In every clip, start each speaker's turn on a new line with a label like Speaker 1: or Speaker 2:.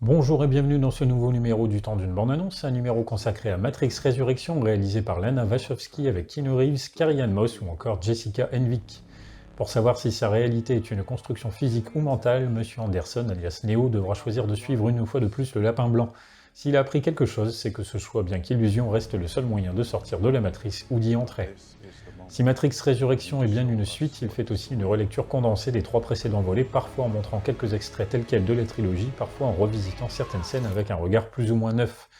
Speaker 1: Bonjour et bienvenue dans ce nouveau numéro du Temps d'une bande-annonce, un numéro consacré à Matrix Résurrection réalisé par Lana Wachowski avec Keanu Reeves, Carrie-Anne Moss ou encore Jessica Henwick. Pour savoir si sa réalité est une construction physique ou mentale, Monsieur Anderson, alias Neo, devra choisir de suivre une fois de plus le lapin blanc. S'il a appris quelque chose, c'est que ce choix, bien qu'illusion, reste le seul moyen de sortir de la matrice ou d'y entrer. Si Matrix Résurrection est bien une suite, il fait aussi une relecture condensée des 3 précédents volets, parfois en montrant quelques extraits tels quels de la trilogie, parfois en revisitant certaines scènes avec un regard plus ou moins neuf.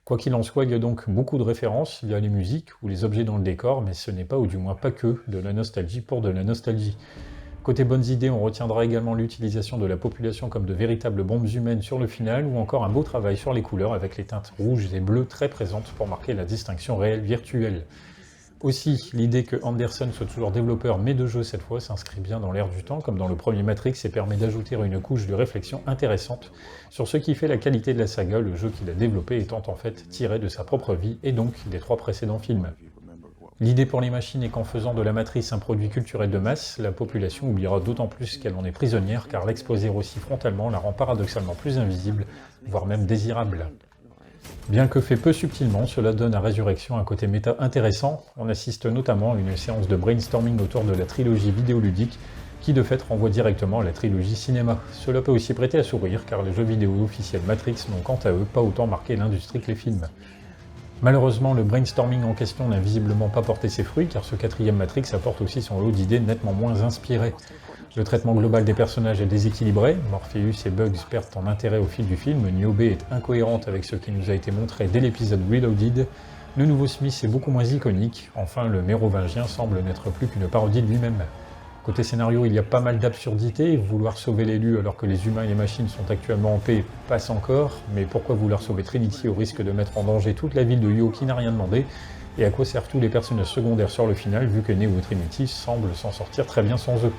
Speaker 1: Quoi qu'il en soit, il y a donc beaucoup de références via les musiques ou les objets dans le décor, mais ce n'est pas, ou du moins pas que, de la nostalgie pour de la nostalgie. Côté bonnes idées, on retiendra également l'utilisation de la population comme de véritables bombes humaines sur le final, ou encore un beau travail sur les couleurs avec les teintes rouges et bleues très présentes pour marquer la distinction réelle-virtuelle. Aussi, l'idée que Anderson soit toujours développeur mais de jeu cette fois s'inscrit bien dans l'air du temps, comme dans le premier Matrix, et permet d'ajouter une couche de réflexion intéressante sur ce qui fait la qualité de la saga, le jeu qu'il a développé étant en fait tiré de sa propre vie et donc des 3 précédents films. L'idée pour les machines est qu'en faisant de la matrice un produit culturel de masse, la population oubliera d'autant plus qu'elle en est prisonnière, car l'exposer aussi frontalement la rend paradoxalement plus invisible, voire même désirable. Bien que fait peu subtilement, cela donne à Résurrection un côté méta intéressant. On assiste notamment à une séance de brainstorming autour de la trilogie vidéoludique, qui de fait renvoie directement à la trilogie cinéma. Cela peut aussi prêter à sourire, car les jeux vidéo officiels Matrix n'ont quant à eux pas autant marqué l'industrie que les films. Malheureusement, le brainstorming en question n'a visiblement pas porté ses fruits, car ce 4e Matrix apporte aussi son lot d'idées nettement moins inspirées. Le traitement global des personnages est déséquilibré, Morpheus et Bugs perdent en intérêt au fil du film, Niobe est incohérente avec ce qui nous a été montré dès l'épisode Reloaded, le nouveau Smith est beaucoup moins iconique, enfin le mérovingien semble n'être plus qu'une parodie de lui-même. Côté scénario, il y a pas mal d'absurdités, vouloir sauver l'élu alors que les humains et les machines sont actuellement en paix passe encore, mais pourquoi vouloir sauver Trinity au risque de mettre en danger toute la ville de Io qui n'a rien demandé, et à quoi servent tous les personnages secondaires sur le final vu que Neo et Trinity semblent s'en sortir très bien sans eux.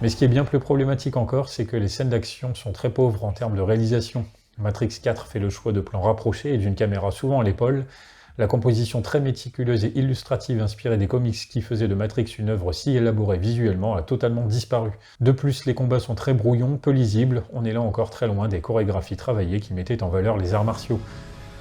Speaker 1: Mais ce qui est bien plus problématique encore, c'est que les scènes d'action sont très pauvres en termes de réalisation. Matrix 4 fait le choix de plans rapprochés et d'une caméra souvent à l'épaule. La composition très méticuleuse et illustrative inspirée des comics qui faisaient de Matrix une œuvre si élaborée visuellement a totalement disparu. De plus, les combats sont très brouillons, peu lisibles, on est là encore très loin des chorégraphies travaillées qui mettaient en valeur les arts martiaux.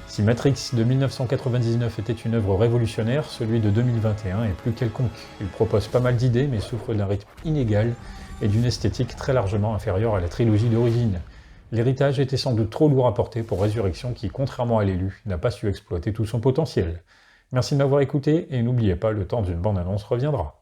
Speaker 1: Si Matrix de 1999 était une œuvre révolutionnaire, celui de 2021 est plus quelconque. Il propose pas mal d'idées mais souffre d'un rythme inégal et d'une esthétique très largement inférieure à la trilogie d'origine. L'héritage était sans doute trop lourd à porter pour Résurrection qui, contrairement à l'élu, n'a pas su exploiter tout son potentiel. Merci de m'avoir écouté et n'oubliez pas, le temps d'une bande-annonce reviendra.